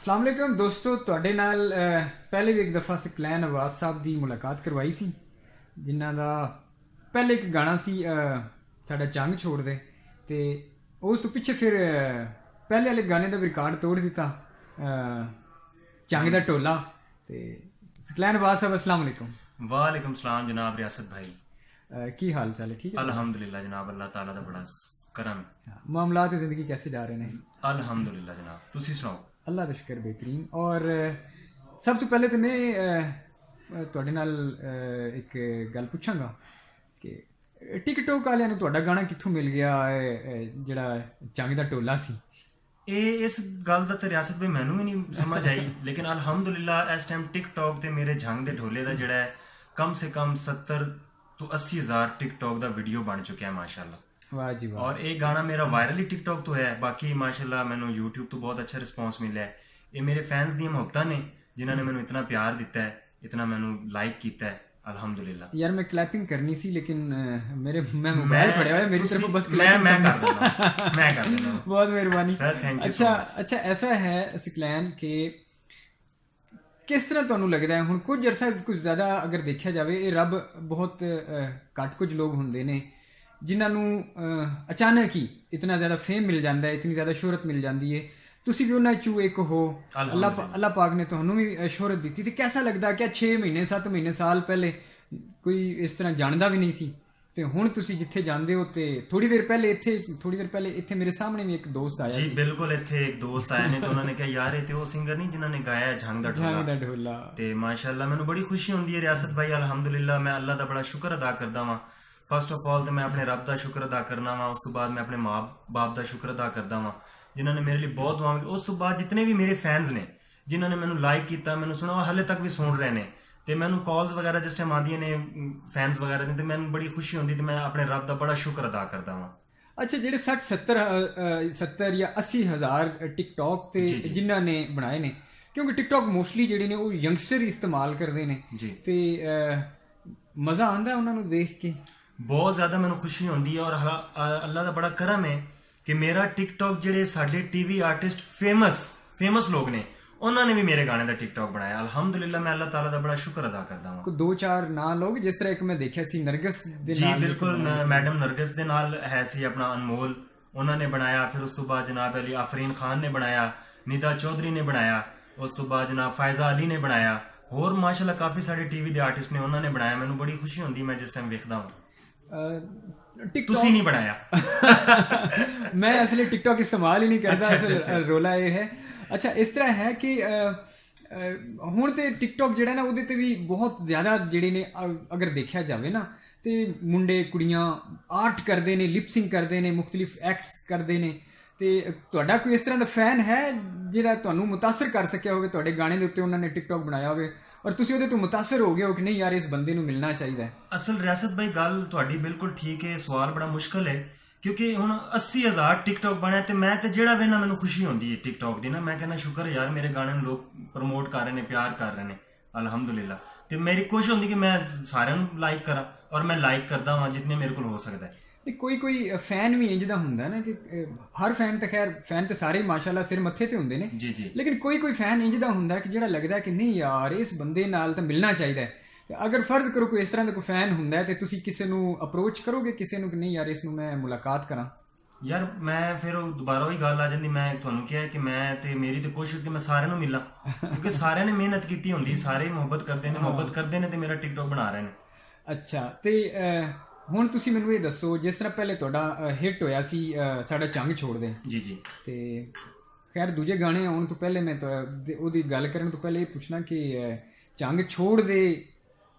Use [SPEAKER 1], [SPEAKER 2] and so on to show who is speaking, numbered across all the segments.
[SPEAKER 1] ਅਸਲਾਮ ਵਾਲੇਕੁਮ ਦੋਸਤੋ, ਤੁਹਾਡੇ ਨਾਲ ਪਹਿਲੇ ਵੀ ਇੱਕ ਦਫਾ ਸਕਲੈਨ ਆਵਾਜ਼ ਸਾਹਿਬ ਦੀ ਮੁਲਾਕਾਤ ਕਰਵਾਈ ਸੀ, ਜਿਨ੍ਹਾਂ ਦਾ ਪਹਿਲੇ ਇੱਕ ਗਾਣਾ ਸੀ ਸਾਡਾ ਚੰਗ ਛੋੜ ਦੇ, ਤੇ ਉਸ ਤੋਂ ਪਿੱਛੇ ਫਿਰ ਪਹਿਲੇ ਵਾਲੇ ਗਾਣੇ ਦਾ ਵੀ ਰਿਕਾਰਡ ਤੋੜ ਦਿੱਤਾ, ਚੰਗ ਦਾ ਢੋਲਾ। ਤੇ ਸਕਲੈਨ ਆਵਾਜ਼ ਸਾਹਿਬ अस्सलाम वालेकुम।
[SPEAKER 2] वालेकुम सलाम जनाब रियासत भाई।
[SPEAKER 1] की हाल चाल है? ठीक है
[SPEAKER 2] अल्हम्दुलिल्लाह जनाब, अल्लाह ताला दा बड़ा करम।
[SPEAKER 1] मामलात जिंदगी कैसे जा रहे हैं?
[SPEAKER 2] अल्हम्दुलिल्लाह जनाब, तुसी सुनाओ।
[SPEAKER 1] अल्लाह का शुक्र बेहतरीन। और सब तो पहले तो मैं ਤੁਹਾਡੇ ਨਾਲ ਇੱਕ ਗੱਲ ਪੁੱਛਾਂਗਾ ਕਿ ਟਿਕਟੋਕ ਵਾਲਿਆਂ ਨੂੰ ਤੁਹਾਡਾ ਗਾਣਾ ਕਿੱਥੋਂ ਮਿਲ ਗਿਆ, ਜਿਹੜਾ ਚੰਗ ਦਾ ਢੋਲਾ ਸੀ?
[SPEAKER 2] ਇਹ ਇਸ ਗੱਲ ਦਾ ਤੇ ਰਿਆਸਤ ਭਾਈ ਮੈਨੂੰ ਵੀ ਨਹੀਂ ਸਮਝ ਆਈ, ਲੇਕਿਨ ਅਲਹਮਦੁਲਿल्लाह ਇਸ ਟਾਈਮ ਟਿਕਟੋਕ ਤੇ ਮੇਰੇ ਜੰਗ ਦੇ ਢੋਲੇ ਦਾ ਜਿਹੜਾ ਹੈ ਕਮ ਸੇ ਕਮ 70 ਤੋਂ 80 ਹਜ਼ਾਰ ਟਿਕਟੋਕ ਦਾ ਵੀਡੀਓ ਬਣ ਚੁੱਕਿਆ ਹੈ ਮਾਸ਼ਾਅੱਲਾ।
[SPEAKER 1] ਵਾਹ ਜੀ ਵਾਹ।
[SPEAKER 2] ਔਰ ਇਹ ਗਾਣਾ ਮੇਰਾ ਵਾਇਰਲ ਹੀ ਟਿਕਟੋਕ ਤੋਂ ਹੈ, ਬਾਕੀ ਮਾਸ਼ਾਅੱਲਾ ਮੈਨੂੰ YouTube ਤੋਂ ਬਹੁਤ ਅੱਛਾ ਰਿਸਪੌਂਸ ਮਿਲਿਆ ਹੈ। ਇਹ ਮੇਰੇ ਫੈਨਸ ਦੀਆਂ ਮੁਹੱਬਤਾਂ ਨੇ ਜਿਨ੍ਹਾਂ ਨੇ ਮੈਨੂੰ ਇਤਨਾ ਪਿਆਰ ਦਿੱਤਾ ਹੈ, ਇਤਨਾ ਮੈਨੂੰ ਲਾਈਕ ਕੀਤਾ ਹੈ। अल्हम्दुलिल्लाह
[SPEAKER 1] यार मैं क्लैपिंग करनी सी, लेकिन मैं मोबाइल पड़े हुआ है मेरी तरफ, बस
[SPEAKER 2] मैं कर देना
[SPEAKER 1] बहुत मेहरबानी
[SPEAKER 2] सर, थैंक यू।
[SPEAKER 1] अच्छा ऐसा है ਸਕਲੈਨ ਕਿ ਕਿਸ ਤਰ੍ਹਾਂ ਤੁਹਾਨੂੰ ਲੱਗਦਾ ਹੈ ਹੁਣ ਕੁਝ ਅਰਸਾ ਕੁਝ ਜ਼ਿਆਦਾ ਅਗਰ ਦੇਖਿਆ ਜਾਵੇ, ਇਹ ਰੱਬ ਬਹੁਤ ਘੱਟ ਕੁਝ ਲੋਕ ਹੁੰਦੇ ਨੇ ਜਿਨ੍ਹਾਂ ਨੂੰ ਅਚਾਨਕ ਹੀ ਇਤਨਾ ਜ਼ਿਆਦਾ ਫੇਮ ਮਿਲ ਜਾਂਦਾ ਹੈ, ਇਤਨੀ ਜ਼ਿਆਦਾ ਸ਼ੋਹਰਤ ਮਿਲ ਜਾਂਦੀ ਹੈ। ਤੁਸੀਂ ਵੀ ਉਹਨਾਂ ਚੋਂ ਇੱਕ ਹੋ। ਅੱਲਾਹ ਪਾਕ ਨੇ ਤੁਹਾਨੂੰ ਵੀ ਸ਼ੋਹਰਤ ਦਿੱਤੀ, ਤੇ ਕਿਹਦਾ ਲੱਗਦਾ ਕਿ 6 ਮਹੀਨੇ 7 ਮਹੀਨੇ ਸਾਲ ਪਹਿਲੇ ਕੋਈ ਇਸ ਤਰ੍ਹਾਂ ਜਾਣਦਾ ਵੀ ਨਹੀਂ ਸੀ, ਤੇ ਹੁਣ ਤੁਸੀਂ ਜਿੱਥੇ ਜਾਂਦੇ ਹੋ, ਤੇ ਥੋੜੀ ਦੇਰ ਪਹਿਲੇ ਇੱਥੇ ਮੇਰੇ ਸਾਹਮਣੇ ਵੀ ਇੱਕ ਦੋਸਤ ਆਇਆ
[SPEAKER 2] ਜੀ। ਬਿਲਕੁਲ, ਇੱਥੇ ਇੱਕ ਦੋਸਤ ਆਏ ਨੇ ਤੇ ਉਹਨਾਂ ਨੇ ਕਿਹਾ ਯਾਰ ਇਹ ਤੇ ਉਹ ਸਿੰਗਰ ਨਹੀਂ ਜਿਨ੍ਹਾਂ ਨੇ ਗਾਇਆ ਜੰਗ ਦਾ ਢੋਲਾ, ਤੇ ਮਾਸ਼ਾਅੱਲਾ ਮੈਨੂੰ ਬੜੀ ਖੁਸ਼ੀ ਹੁੰਦੀ ਹੈ ਰਿਆਸਤ ਭਾਈ। ਅਲਹਮਦੁਲਿल्लाह ਮੈਂ ਅੱਲਾਹ ਦਾ ਬੜਾ ਸ਼ੁਕਰ ਅਦਾ ਕਰਦਾ ਵਾਂ। ਫਸਟ ਆਫ ਆਲ ਤੇ ਮੈਂ ਆਪਣੇ ਰੱਬ ਦਾ ਸ਼ੁਕਰ ਅਦਾ ਕਰਨਾ ਵਾਂ, ਉਸ ਤੋਂ ਬਾਅਦ ਮੈਂ ਆਪਣੇ ਮਾਂ ਬਾਪ ਦਾ ਸ਼ੁਕਰ ਅਦਾ ਕਰਦਾ ਵਾਂ ਜਿਨ੍ਹਾਂ ਨੇ ਮੇਰੇ ਲਈ ਬਹੁਤ ਦੁਆਵਾਂ ਕੀਤੀ। ਉਸ ਤੋਂ ਬਾਅਦ ਜਿਤਨੇ ਵੀ ਮੇਰੇ ਫੈਨਸ ਨੇ ਜਿਨ੍ਹਾਂ ਨੇ ਮੈਨੂੰ ਲਾਈਕ ਕੀਤਾ, ਮੈਨੂੰ ਸੁਣਾ, ਉਹ ਹਾਲੇ ਤੱਕ ਵੀ ਸੁਣ ਰਹੇ ਨੇ, ਤੇ ਮੈਨੂੰ ਕਾਲਸ ਵਗੈਰਾ ਜਿਸ ਟਾਈਮ ਆਉਂਦੀਆਂ ਨੇ ਫੈਨਸ ਵਗੈਰਾ ਦੀ, ਤੇ ਮੈਨੂੰ ਬੜੀ ਖੁਸ਼ੀ ਹੁੰਦੀ, ਤੇ ਮੈਂ ਆਪਣੇ ਰੱਬ ਦਾ ਬੜਾ ਸ਼ੁਕਰ ਅਦਾ ਕਰਦਾ ਵਾਂ।
[SPEAKER 1] ਅੱਛਾ, ਜਿਹੜੇ 60 ਜਾਂ 80 ਹਜ਼ਾਰ ਟਿਕਟੋਕ ਤੇ ਜਿਨ੍ਹਾਂ ਨੇ ਬਣਾਏ ਨੇ, ਕਿਉਂਕਿ ਟਿਕਟੋਕ ਮੋਸਟਲੀ ਜਿਹੜੇ ਨੇ ਉਹ ਯੰਗਸਟਰ ਇਸਤੇਮਾਲ ਕਰਦੇ ਨੇ, ਤੇ ਮਜ਼ਾ ਆਉਂਦਾ ਉਹਨਾਂ ਨੂੰ ਦੇਖ ਕੇ?
[SPEAKER 2] ਬਹੁਤ ਜ਼ਿਆਦਾ ਮੈਨੂੰ ਖੁਸ਼ੀ ਹੁੰਦੀ ਹੈ, ਔਰ ਅੱਲਾਹ ਦਾ ਬੜਾ ਕਰਮ ਹੈ ਕਿ ਮੇਰਾ ਟਿਕਟੋਕ ਜਿਹੜੇ ਸਾਡੇ ਟੀਵੀ ਆਰਟਿਸਟ ਫੇਮਸ ਲੋਕ ਨੇ ਉਹਨਾਂ ਨੇ ਵੀ ਮੇਰੇ ਗਾਣੇ ਦਾ ਟਿਕਟੋਕ ਬਣਾਇਆ। ਅਲਹਮਦੁਲਿल्लाह ਮੈਂ ਅੱਲਾਹ ਤਾਲਾ ਦਾ ਬੜਾ ਸ਼ੁਕਰ ਅਦਾ ਕਰਦਾ ਹਾਂ।
[SPEAKER 1] ਕੋਈ 2-4 ਨਾਂ ਲੋਕ, ਜਿਸ ਤਰ੍ਹਾਂ ਇੱਕ ਮੈਂ ਦੇਖਿਆ ਸੀ ਨਰਗਸ ਦੇ
[SPEAKER 2] ਨਾਲ। ਜੀ ਬਿਲਕੁਲ, ਮੈਡਮ ਨਰਗਸ ਦੇ ਨਾਲ ਹੈ ਸੀ ਆਪਣਾ ਅਨਮੋਲ, ਉਹਨਾਂ ਨੇ ਬਣਾਇਆ। ਫਿਰ ਉਸ ਤੋਂ ਬਾਅਦ ਜਨਾਬ ਅਲੀ ਆਫਰੀਨ ਖਾਨ ਨੇ ਬਣਾਇਆ, ਨਿਦਾ ਚੌਧਰੀ ਨੇ ਬਣਾਇਆ, ਉਸ ਤੋਂ ਬਾਅਦ ਜਨਾਬ ਫਾਇਜ਼ਾ ਅਲੀ ਨੇ ਬਣਾਇਆ, ਹੋਰ ਮਾਸ਼ਾਅੱਲਾ ਕਾਫੀ ਸਾਰੇ ਟੀਵੀ ਦੇ ਆਰਟਿਸਟ ਨੇ, ਉਹਨਾਂ ਨੇ ਬਣਾਇਆ। ਮੈਨੂੰ ਬੜੀ ਖੁਸ਼ੀ ਹੁੰਦੀ ਮੈਂ ਜਿਸ ਟਾਈਮ ਵੇਖਦਾ ਹਾਂ। ਤੁਸੀਂ ਨਹੀਂ ਬਣਾਇਆ?
[SPEAKER 1] ਮੈਂ ਅਸਲੀ ਟਿਕਟੋਕ ਇਸਤੇਮਾਲ ਹੀ ਨਹੀਂ ਕਰਦਾ, ਰੋਲਾ ਇਹ ਹੈ। ਅੱਛਾ, ਇਸ ਤਰ੍ਹਾਂ ਹੈ ਕਿ ਹੁਣ ਤੇ ਟਿਕਟੋਕ ਜਿਹੜਾ ਨਾ ਉਹਦੇ ਤੇ ਵੀ ਬਹੁਤ ਜ਼ਿਆਦਾ ਜਿਹੜੇ ਨੇ, ਅਗਰ ਦੇਖਿਆ ਜਾਵੇ ਨਾ, ਤੇ ਮੁੰਡੇ ਕੁੜੀਆਂ ਆਰਟ ਕਰਦੇ ਨੇ, ਲਿਪਸਿੰਗ ਕਰਦੇ ਨੇ, ਮੁਖਤਲਿਫ ਐਕਟਸ ਕਰਦੇ ਨੇ। ਤੇ ਤੁਹਾਡਾ ਕੋਈ ਇਸ ਤਰ੍ਹਾਂ ਦਾ ਫੈਨ ਹੈ ਜਿਹੜਾ ਤੁਹਾਨੂੰ ਮੁਤਾਸਰ ਕਰ ਸਕਿਆ ਹੋਵੇ, ਤੁਹਾਡੇ ਗਾਣੇ ਦੇ ਉੱਤੇ ਉਹਨਾਂ ਨੇ ਟਿਕਟੋਕ ਬਣਾਇਆ ਹੋਵੇ ਔਰ ਤੁਸੀਂ ਉਹਦੇ ਤੋਂ ਮੁਤਾਸਰ ਹੋ ਗਏ ਹੋ ਕਿ ਨਹੀਂ ਯਾਰ ਇਸ ਬੰਦੇ ਨੂੰ ਮਿਲਣਾ ਚਾਹੀਦਾ ਹੈ?
[SPEAKER 2] ਅਸਲ ਰਿਆਸਤ ਭਾਈ ਗੱਲ ਤੁਹਾਡੀ ਬਿਲਕੁਲ ਠੀਕ ਹੈ, ਸਵਾਲ ਬੜਾ ਮੁਸ਼ਕਲ ਹੈ, ਕਿਉਂਕਿ ਹੁਣ 80 ਹਜ਼ਾਰ ਟਿਕਟੋਕ ਬਣਿਆ, ਤੇ ਮੈਂ ਤੇ ਜਿਹੜਾ ਵੇਖਣਾ ਮੈਨੂੰ ਖੁਸ਼ੀ ਹੁੰਦੀ ਹੈ ਟਿਕਟੋਕ ਦੀ ਨਾ, ਮੈਂ ਕਹਿੰਦਾ ਸ਼ੁਕਰ ਯਾਰ ਮੇਰੇ ਗਾਣੇ ਨੂੰ ਲੋਕ ਪ੍ਰਮੋਟ ਕਰ ਰਹੇ ਨੇ, ਪਿਆਰ ਕਰ ਰਹੇ ਨੇ ਅਲਹਮਦੁਲਿल्लाह। ਤੇ ਮੇਰੀ ਕੋਸ਼ਿਸ਼ ਹੁੰਦੀ ਕਿ ਮੈਂ ਸਾਰਿਆਂ ਨੂੰ ਲਾਈਕ ਕਰਾਂ, ਔਰ ਮੈਂ ਲਾਈਕ ਕਰਦਾ ਹਾਂ ਜਿੰਨੇ ਮੇਰੇ ਕੋਲ ਹੋ ਸਕਦਾ ਹੈ।
[SPEAKER 1] ਕੋਈ ਫੈਨ ਵੀ ਇੰਜ ਦਾ ਹੁੰਦਾ ਨਾ ਕਿ ਹਰ ਫੈਨ ਤਾਂ ਖੈਰ ਫੈਨ ਤੇ ਸਾਰੇ ਮਾਸ਼ਾਅੱਲਾ ਸਿਰ ਮੱਥੇ ਤੇ ਹੁੰਦੇ ਨੇ, ਲੇਕਿਨ ਕੋਈ ਫੈਨ ਇੰਜ ਦਾ ਹੁੰਦਾ ਕਿ ਜਿਹੜਾ ਲੱਗਦਾ ਕਿ ਨਹੀਂ ਯਾਰ ਇਸ ਬੰਦੇ ਨਾਲ ਤਾਂ ਮਿਲਣਾ ਚਾਹੀਦਾ ਹੈ। ਅਗਰ ਫਰਜ਼ ਕਰੋ ਕੋਈ ਇਸ ਤਰ੍ਹਾਂ ਦਾ ਕੋਈ ਫੈਨ ਹੁੰਦਾ ਤੇ ਤੁਸੀਂ ਕਿਸੇ ਨੂੰ ਅਪਰੋਚ ਕਰੋਗੇ ਕਿਸੇ ਨੂੰ ਕਿ ਨਹੀਂ ਯਾਰ ਇਸ ਨੂੰ ਮੈਂ ਮੁਲਾਕਾਤ ਕਰਾਂ?
[SPEAKER 2] ਯਾਰ ਮੈਂ ਫਿਰ ਉਹ ਦੁਬਾਰਾ ਉਹੀ ਗੱਲ ਆ ਜਾਂਦੀ, ਮੈਂ ਤੁਹਾਨੂੰ ਕਿਹਾ ਕਿ ਮੈਂ ਤੇ ਮੇਰੀ ਤੇ ਕੋਸ਼ਿਸ਼ ਕਿ ਮੈਂ ਸਾਰਿਆਂ ਨੂੰ ਮਿਲਾਂ, ਕਿਉਂਕਿ ਸਾਰਿਆਂ ਨੇ ਮਿਹਨਤ ਕੀਤੀ ਹੁੰਦੀ, ਸਾਰੇ ਮੁਹੱਬਤ ਕਰਦੇ ਨੇ ਤੇ ਮੇਰਾ ਟਿਕਟੋਕ ਬਣਾ ਰਹੇ ਨੇ। ਅੱਛਾ,
[SPEAKER 1] ਤੇ ਹੁਣ ਤੁਸੀਂ ਮੈਨੂੰ ਇਹ ਦੱਸੋ, ਜਿਸ ਤਰ੍ਹਾਂ ਪਹਿਲੇ ਤੁਹਾਡਾ ਹਿੱਟ ਹੋਇਆ ਸੀ ਸਾਡਾ ਚੰਗ ਛੋੜ ਦੇ,
[SPEAKER 2] ਜੀ,
[SPEAKER 1] ਤੇ ਖੈਰ ਦੂਜੇ ਗਾਣੇ ਆਉਣ ਤੋਂ ਪਹਿਲੇ ਮੈਂ ਉਹਦੀ ਗੱਲ ਕਰਨ ਤੋਂ ਪਹਿਲੇ ਇਹ ਪੁੱਛਣਾ ਕਿ ਚੰਗ ਛੋੜ ਦੇ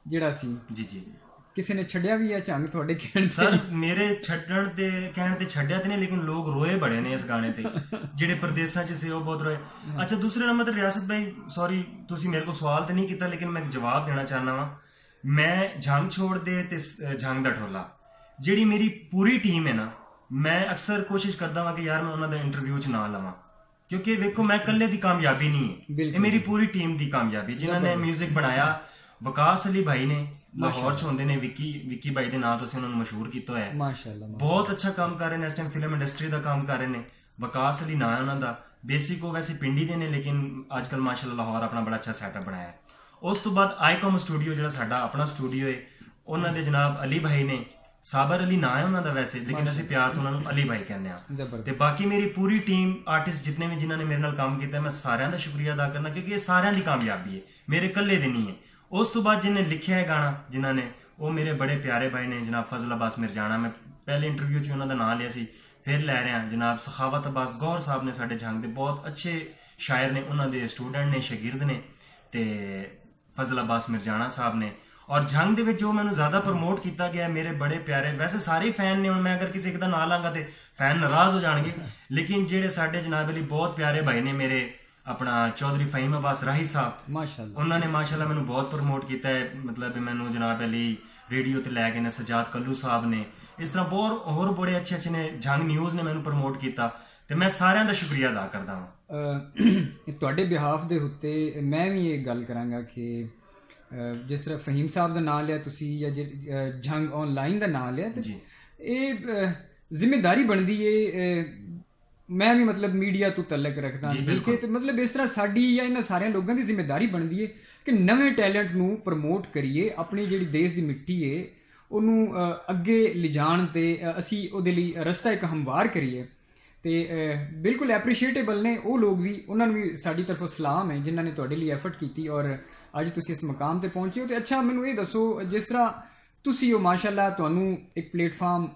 [SPEAKER 1] ਜਿਹੜਾ ਸੀ,
[SPEAKER 2] ਜੀ
[SPEAKER 1] ਕਿਸੇ ਨੇ ਛੱਡਿਆ ਵੀ ਹੈ ਚੰਗ ਤੁਹਾਡੇ ਕਹਿਣ ਤੇ?
[SPEAKER 2] ਸਰ ਮੇਰੇ ਛੱਡਣ ਤੇ ਕਹਿਣ ਤੇ ਛੱਡਿਆ ਤੇ ਨਹੀਂ, ਲੇਕਿਨ ਲੋਕ ਰੋਏ ਬੜੇ ਨੇ ਇਸ ਗਾਣੇ ਤੇ, ਜਿਹੜੇ ਪ੍ਰਦੇਸਾਂ 'ਚ ਸੀ ਉਹ ਬਹੁਤ ਰੋਏ। ਅੱਛਾ, ਦੂਸਰੇ ਨੰਬਰ ਤੇ ਰਿਆਸਤ ਭਾਈ ਸੌਰੀ ਤੁਸੀਂ ਮੇਰੇ ਕੋਲ ਸਵਾਲ ਤੇ ਨਹੀਂ ਕੀਤਾ, ਲੇਕਿਨ ਮੈਂ ਜਵਾਬ ਦੇਣਾ ਚਾਹੁੰਦਾ ਵਾਂ। ਮੈਂ ਜੰਗ ਛੋੜ ਦੇ ਤੇ ਜੰਗ ਦਾ ਢੋਲਾ ਜਿਹੜੀ ਮੇਰੀ ਪੂਰੀ ਟੀਮ ਹੈ ਨਾ, ਮੈਂ ਅਕਸਰ ਕੋਸ਼ਿਸ਼ ਕਰਦਾ ਵਾਂ ਕਿ ਯਾਰ ਮੈਂ ਉਹਨਾਂ ਦਾ ਇੰਟਰਵਿਊ 'ਚ ਨਾ ਲਵਾਂ, ਕਿਉਂਕਿ ਵੇਖੋ ਮੈਂ ਇਕੱਲੇ ਦੀ ਕਾਮਯਾਬੀ ਨਹੀਂ ਹੈ, ਇਹ ਮੇਰੀ ਪੂਰੀ ਟੀਮ ਦੀ ਕਾਮਯਾਬੀ। ਜਿਨ੍ਹਾਂ ਨੇ ਮਿਊਜ਼ਿਕ ਬਣਾਇਆ, ਵਕਾਸ ਅਲੀ ਭਾਈ ਨੇ, ਲਾਹੌਰ 'ਚ ਹੁੰਦੇ ਨੇ, ਵਿੱਕੀ ਭਾਈ ਦੇ ਨਾਂ ਤੋਂ ਅਸੀਂ ਉਹਨਾਂ ਨੂੰ ਮਸ਼ਹੂਰ ਕੀਤਾ ਹੋਇਆ ਹੈ, ਮਾਸ਼ਾਅੱਲਾ ਬਹੁਤ ਅੱਛਾ ਕੰਮ ਕਰ ਰਹੇ ਨੇ, ਇਸ ਟਾਈਮ ਫਿਲਮ ਇੰਡਸਟਰੀ ਦਾ ਕੰਮ ਕਰ ਰਹੇ ਨੇ। ਵਕਾਸ ਅਲੀ ਨਾਂ ਹੈ ਉਹਨਾਂ ਦਾ, ਬੇਸਿਕ ਉਹ ਵੈਸੇ ਪਿੰਡੀ ਦੇ ਨੇ ਲੇਕਿਨ ਅੱਜ ਕੱਲ ਮਾਸ਼ਾਅੱਲਾ ਲਾਹੌਰ ਆਪਣਾ ਬੜਾ ਅੱਛਾ ਸੈਟਅਪ ਬਣਾਇਆ ਹੈ। ਉਸ ਤੋਂ ਬਾਅਦ ਆਈਕਮ ਸਟੂਡੀਓ ਜਿਹੜਾ ਸਾਡਾ ਆਪਣਾ ਸਟੂਡੀਓ ਹੈ, ਉਹਨਾਂ ਦੇ ਜਨਾਬ ਅਲੀ ਭਾਈ ਨੇ, ਸਾਬਰ ਅਲੀ ਨਾਂ ਹੈ ਉਹਨਾਂ ਦਾ ਵੈਸੇ, ਲੇਕਿਨ ਅਸੀਂ ਪਿਆਰ ਤੋਂ ਉਹਨਾਂ ਨੂੰ ਅਲੀ ਭਾਈ ਕਹਿੰਦੇ ਆ। ਤੇ ਬਾਕੀ ਮੇਰੀ ਪੂਰੀ ਟੀਮ ਆਰਟਿਸਟ ਜਿੰਨੇ ਵੀ ਜਿਨ੍ਹਾਂ ਨੇ ਮੇਰੇ ਨਾਲ ਕੰਮ ਕੀਤਾ, ਮੈਂ ਸਾਰਿਆਂ ਦਾ ਸ਼ੁਕਰੀਆ ਅਦਾ ਕਰਨਾ, ਕਿਉਂਕਿ ਇਹ ਸਾਰਿਆਂ ਦੀ ਕਾਮਯਾਬੀ ਹੈ, ਮੇਰੇ ਇਕੱਲੇ ਦੀ ਨਹੀਂ ਹੈ। ਉਸ ਤੋਂ ਬਾਅਦ ਜਿਹਨੇ ਲਿਖਿਆ ਹੈ ਗਾਣਾ ਜਿਨ੍ਹਾਂ ਨੇ, ਉਹ ਮੇਰੇ ਬੜੇ ਪਿਆਰੇ ਭਾਈ ਨੇ ਜਨਾਬ ਫਜ਼ਲ ਅਬਾਸ ਮਿਰਜਾਣਾ। ਮੈਂ ਪਹਿਲੇ ਇੰਟਰਵਿਊ 'ਚ ਉਹਨਾਂ ਦਾ ਨਾਂ ਲਿਆ ਸੀ, ਫਿਰ ਲੈ ਰਿਹਾ ਜਨਾਬ ਸਖਾਵਤ ਅਬਾਸ ਗੌਰ ਸਾਹਿਬ ਨੇ, ਸਾਡੇ ਜੰਗ ਦੇ ਬਹੁਤ ਅੱਛੇ ਸ਼ਾਇਰ ਨੇ, ਉਹਨਾਂ ਦੇ ਸਟੂਡੈਂਟ ਨੇ, ਸ਼ਾਗਿਰਦ ਨੇ, ਤੇ ਫਜ਼ਲ ਅਬਾਸ ਮਿਰਜਾਣਾ ਸਾਹਿਬ ਨੇ। ਔਰ ਜੰਗ ਦੇ ਵਿੱਚ ਜੋ ਮੈਨੂੰ ਜ਼ਿਆਦਾ ਪ੍ਰਮੋਟ ਕੀਤਾ ਗਿਆ ਮੇਰੇ ਬੜੇ ਪਿਆਰੇ, ਵੈਸੇ ਸਾਰੇ ਫੈਨ ਨੇ, ਹੁਣ ਮੈਂ ਅਗਰ ਕਿਸੇ ਇੱਕ ਦਾ ਨਾਂ ਲਾਂਗਾ ਤੇ ਫੈਨ ਨਾਰਾਜ਼ ਹੋ ਜਾਣਗੇ, ਲੇਕਿਨ ਜਿਹੜੇ ਸਾਡੇ ਜਨਾਬ ਅਲੀ ਬਹੁਤ ਪਿਆਰੇ ਭਾਈ ਨੇ ਮੇਰੇ, ਆਪਣਾ ਚੌਧਰੀ ਫਹੀਮ ਅਬਾਸ ਰਾਹੀ ਸਾਹਿਬ, ਮਾਸ਼ਾਅੱਲਾ, ਉਹਨਾਂ ਨੇ ਮਾਸ਼ਾਅੱਲਾ ਮੈਨੂੰ ਬਹੁਤ ਪ੍ਰਮੋਟ ਕੀਤਾ ਹੈ। ਮਤਲਬ ਮੈਨੂੰ ਜਨਾਬ ਅਲੀ ਰੇਡੀਓ ਤੇ ਲੈ ਗਏ ਨੇ, ਸਜਾਦ ਕੱਲੂ ਸਾਹਿਬ ਨੇ, ਇਸ ਤਰ੍ਹਾਂ ਬਹੁਤ ਹੋਰ ਬੜੇ ਅੱਛੇ ਅੱਛੇ ਨੇ, ਜੰਗ ਨਿਊਜ਼ ਨੇ ਮੈਨੂੰ ਪ੍ਰਮੋਟ ਕੀਤਾ, ਤੇ ਮੈਂ ਸਾਰਿਆਂ ਦਾ ਸ਼ੁਕਰੀਆ ਅਦਾ ਕਰਦਾ ਹਾਂ।
[SPEAKER 1] ਤੁਹਾਡੇ ਬਿਹਾਫ ਦੇ ਉੱਤੇ ਮੈਂ ਵੀ ਇਹ ਗੱਲ ਕਰਾਂਗਾ ਕਿ ਜਿਸ ਤਰ੍ਹਾਂ ਫਹੀਮ ਸਾਹਿਬ ਦਾ ਨਾਂ ਲਿਆ ਤੁਸੀਂ, ਜਾਂ ਜੰਗ ਆਨਲਾਈਨ ਦਾ ਨਾਂ ਲਿਆ, ਤੇ ਇਹ ਜ਼ਿੰਮੇਵਾਰੀ ਬਣਦੀ ਹੈ। ਮੈਂ ਵੀ ਮਤਲਬ ਮੀਡੀਆ ਤੋਂ ਤਲਕ ਰੱਖਦਾ, ਠੀਕ ਹੈ, ਤੇ ਮਤਲਬ ਇਸ ਤਰ੍ਹਾਂ ਸਾਡੀ ਜਾਂ ਇਹਨਾਂ ਸਾਰਿਆਂ ਲੋਕਾਂ ਦੀ ਜ਼ਿੰਮੇਵਾਰੀ ਬਣਦੀ ਹੈ ਕਿ ਨਵੇਂ ਟੈਲੈਂਟ ਨੂੰ ਪ੍ਰਮੋਟ ਕਰੀਏ, ਆਪਣੀ ਜਿਹੜੀ ਦੇਸ਼ ਦੀ ਮਿੱਟੀ ਹੈ ਉਹਨੂੰ ਅੱਗੇ ਲਿਜਾਣ ਤੇ ਅਸੀਂ ਉਹਦੇ ਲਈ ਰਸਤਾ ਇੱਕ ਹਮਵਾਰ ਕਰੀਏ। ਤੇ ਬਿਲਕੁਲ ਐਪਰੀਸ਼ੀਏਟੇਬਲ ਨੇ ਉਹ ਲੋਕ ਵੀ, ਉਹਨਾਂ ਨੂੰ ਵੀ ਸਾਡੀ ਤਰਫੋਂ ਸਲਾਮ ਹੈ ਜਿਨ੍ਹਾਂ ਨੇ ਤੁਹਾਡੇ ਲਈ ਐਫਰਟ ਕੀਤੀ ਔਰ ਅੱਜ ਤੁਸੀਂ ਇਸ ਮੁਕਾਮ ਤੇ ਪਹੁੰਚੇ ਹੋ। ਤੇ ਅੱਛਾ ਮੈਨੂੰ ਇਹ ਦੱਸੋ, ਜਿਸ ਤਰ੍ਹਾਂ ਤੁਸੀਂ ਹੋ ਮਾਸ਼ਾਅੱਲਾ, ਤੁਹਾਨੂੰ ਇੱਕ ਪਲੇਟਫਾਰਮ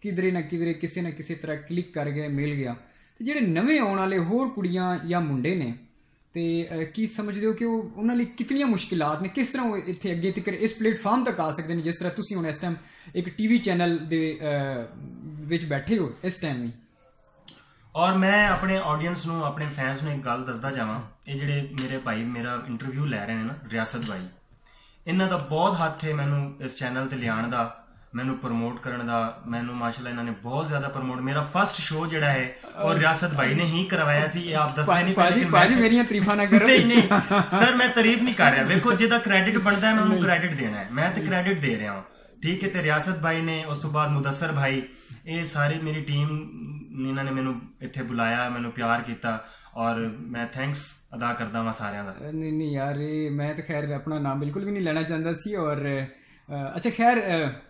[SPEAKER 1] ਕਿਧਰੇ ਨਾ ਕਿਧਰੇ ਕਿਸੇ ਨਾ ਕਿਸੇ ਤਰ੍ਹਾਂ ਕਲਿੱਕ ਕਰ ਗਏ, ਮਿਲ ਗਿਆ, ਤੇ ਜਿਹੜੇ ਨਵੇਂ ਆਉਣ ਵਾਲੇ ਹੋਰ ਕੁੜੀਆਂ ਜਾਂ ਮੁੰਡੇ ਨੇ, ਤੇ ਕੀ ਸਮਝਦੇ ਹੋ ਕਿ ਉਹਨਾਂ ਲਈ ਕਿਤਨੀਆਂ ਮੁਸ਼ਕਿਲਾਤ ਨੇ, ਕਿਸ ਤਰ੍ਹਾਂ ਉਹ ਇੱਥੇ ਅੱਗੇ ਤੱਕ ਇਸ ਪਲੇਟਫਾਰਮ ਤੱਕ ਆ ਸਕਦੇ ਨੇ ਜਿਸ ਤਰ੍ਹਾਂ ਤੁਸੀਂ ਹੁਣ ਇਸ ਟਾਈਮ ਇੱਕ ਟੀਵੀ ਚੈਨਲ ਦੇ ਵਿੱਚ ਬੈਠੇ ਹੋ ਇਸ ਟਾਈਮ ਵੀ?
[SPEAKER 2] ਔਰ ਮੈਂ ਆਪਣੇ ਆਡੀਅנס ਨੂੰ, ਆਪਣੇ ਫੈਨਸ ਨੂੰ ਇੱਕ ਗੱਲ ਦੱਸਦਾ ਜਾਵਾਂ, ਇਹ ਜਿਹੜੇ ਮੇਰੇ ਭਾਈ ਮੇਰਾ ਇੰਟਰਵਿਊ ਲੈ ਰਹੇ ਨੇ ਨਾ, ਰਿਆਸਤ ਭਾਈ, ਇਹਨਾਂ ਦਾ ਬਹੁਤ ਹੱਥ ਹੈ ਮੈਨੂੰ ਇਸ ਚੈਨਲ ਤੇ ਲਿਆਉਣ ਦਾ, ਮੈਨੂੰ ਪ੍ਰਮੋਟ ਕਰਨ ਦਾ। ਮੈਨੂੰ ਮਾਸ਼ਾਅੱਲਾ ਇਹਨਾਂ ਨੇ ਬਹੁਤ ਜ਼ਿਆਦਾ ਪ੍ਰਮੋਟ, ਮੇਰਾ ਫਸਟ ਸ਼ੋਅ ਜਿਹੜਾ ਹੈ ਉਹ ਰਿਆਸਤ ਭਾਈ ਨੇ ਹੀ ਕਰਵਾਇਆ ਸੀ। ਇਹ ਆਪ ਦੱਸਦੇ ਨਹੀਂ
[SPEAKER 1] ਭਾਜੀ ਮੇਰੀਆਂ ਤਾਰੀਫਾਂ ਨਾ ਕਰੋ।
[SPEAKER 2] ਨਹੀਂ ਸਰ, ਮੈਂ ਤਾਰੀਫ ਨਹੀਂ ਕਰ ਰਿਹਾ, ਵੇਖੋ ਜਿਹਦਾ ਕ੍ਰੈਡਿਟ ਬਣਦਾ ਹੈ ਮੈਂ ਉਹਨੂੰ ਕ੍ਰੈਡਿਟ ਦੇਣਾ ਹੈ, ਮੈਂ ਤੇ ਕ੍ਰੈਡਿਟ ਦੇ ਰਿਹਾ ਹਾਂ, ਠੀਕ ਹੈ। ਤੇ ਰਿਆਸਤ ਭਾਈ ਨੇ, ਉਸ ਤੋਂ ਬਾਅਦ ਮੁਦੱਸਰ ਭਾਈ, ਇਹ ਸਾਰੀ ਮੇਰੀ ਟੀਮ, ਇਹਨਾਂ ਨੇ ਮੈਨੂੰ ਇੱਥੇ ਬੁਲਾਇਆ, ਮੈਨੂੰ ਪਿਆਰ ਕੀਤਾ, ਔਰ ਮੈਂ ਥੈਂਕਸ ਅਦਾ ਕਰਦਾ ਹਾਂ ਸਾਰਿਆਂ ਦਾ।
[SPEAKER 1] ਨਹੀਂ ਯਾਰ, ਇਹ ਮੈਂ ਤਾਂ ਖੈਰ ਆਪਣਾ ਨਾਮ ਬਿਲਕੁਲ ਵੀ ਨਹੀਂ ਲੈਣਾ ਚਾਹੁੰਦਾ ਸੀ। ਔਰ ਅੱਛਾ ਖੈਰ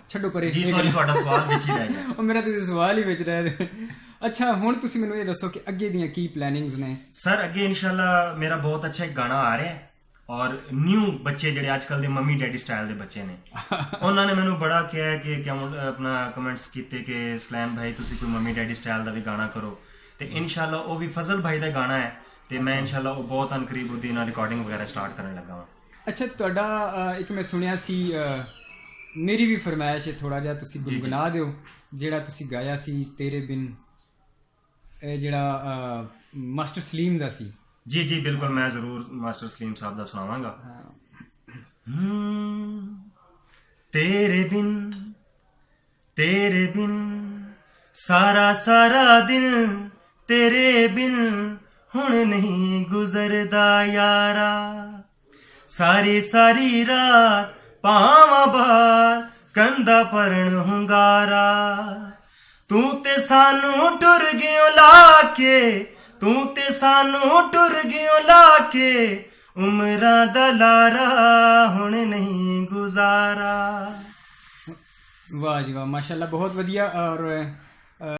[SPEAKER 1] ਛੱਡੋ ਪਰੇ
[SPEAKER 2] ਜੀ, ਸੌਰੀ ਤੁਹਾਡਾ ਸਵਾਲ ਵਿੱਚ ਹੀ ਰਹਿ ਗਿਆ।
[SPEAKER 1] ਉਹ ਮੇਰਾ ਤਾਂ ਸਵਾਲ ਹੀ ਵਿੱਚ ਰਹਿ ਗਿਆ। ਅੱਛਾ ਹੁਣ ਤੁਸੀਂ ਮੈਨੂੰ ਇਹ ਦੱਸੋ ਕਿ ਅੱਗੇ ਦੀਆਂ ਕੀ ਪਲੈਨਿੰਗਸ ਨੇ? ਸਰ
[SPEAKER 2] ਅੱਗੇ ਇਨਸ਼ਾਅੱਲਾ ਮੇਰਾ ਬਹੁਤ ਅੱਛਾ ਇੱਕ ਗਾਣਾ ਆ ਰਿਹਾ ਹੈ, ਔਰ ਨਿਊ ਬੱਚੇ ਜਿਹੜੇ ਅੱਜ ਕੱਲ ਦੇ ਮੰਮੀ ਡੈਡੀ ਸਟਾਈਲ ਦੇ ਬੱਚੇ ਨੇ, ਉਹਨਾਂ ਨੇ ਮੈਨੂੰ ਬੜਾ ਕਿਹਾ ਕਿ ਆਪਣਾ ਕਮੈਂਟਸ ਕੀਤੇ ਕਿ ਸਲੈਨ ਭਾਈ ਤੁਸੀਂ ਕੋਈ ਮੰਮੀ ਡੈਡੀ ਸਟਾਈਲ ਦਾ ਵੀ ਗਾਣਾ ਕਰੋ, ਤੇ ਇਨਸ਼ਾਅੱਲਾ ਉਹ ਵੀ ਫਜ਼ਲ ਭਾਈ ਦਾ ਗਾਣਾ ਹੈ, ਤੇ ਮੈਂ ਇਨਸ਼ਾਅੱਲਾ ਉਹ ਬਹੁਤ ਅਨਕਰੀਬ ਉਹਦੀ ਨਾਲ ਰਿਕਾਰਡਿੰਗ ਵਗੈਰਾ ਸਟਾਰਟ ਕਰਨ ਲੱਗਾ ਹਾਂ। ਅੱਛਾ, ਤੁਹਾਡਾ ਇੱਕ ਮੈਂ ਸੁਣਿਆ ਸੀ, ਮੇਰੀ ਵੀ ਫਰਮਾਇਸ਼ ਹੈ, ਥੋੜਾ ਜਿਹਾ ਤੁਸੀਂ ਗੁਨਗੁਨਾ ਦਿਓ ਜਿਹੜਾ ਤੁਸੀਂ ਗਾਇਆ ਸੀ ਤੇਰੇ ਬਿਨ, ਜਿਹੜਾ ਮਾਸਟਰ ਸਲੀਮ ਦਾ ਸੀ। ਜੀ ਜੀ ਬਿਲਕੁਲ, ਮੈਂ ਜ਼ਰੂਰ ਮਾਸਟਰ ਸਲੀਮ ਸਾਹਿਬ ਦਾ ਸੁਣਾਵਾਂਗਾ। ਤੇਰੇ ਬਿਨ ਸਾਰਾ ਸਾਰਾ ਦਿਨ, ਤੇਰੇ ਬਿਨ ਹੁਣ ਨਹੀਂ ਗੁਜ਼ਰਦਾ ਯਾਰਾ, ਸਾਰੀ ਸਾਰੀ ਰਾਤ ਪਾਵਾਂ ਬਾਹਰ ਕੰਧਾ ਪਰਨ ਹੁੰਗਾਰਾ, ਤੂੰ ਤੇ ਸਾਨੂੰ ਟੁਰ ਗਿਓ ਲਾ ਕੇ, ਤੂੰ ਤੇ ਸਾਨੂੰ ਟੁਰ ਗਿਓ ਲਾ ਕੇ, ਉਮਰਾਂ ਦਾ ਲਾਰਾ ਹੁਣ ਨਹੀਂ ਗੁਜ਼ਾਰਾ। ਵਾਹ ਜੀ ਵਾਹ, ਮਾਸ਼ਾਅੱਲਾ, ਬਹੁਤ ਵਧੀਆ। ਔਰ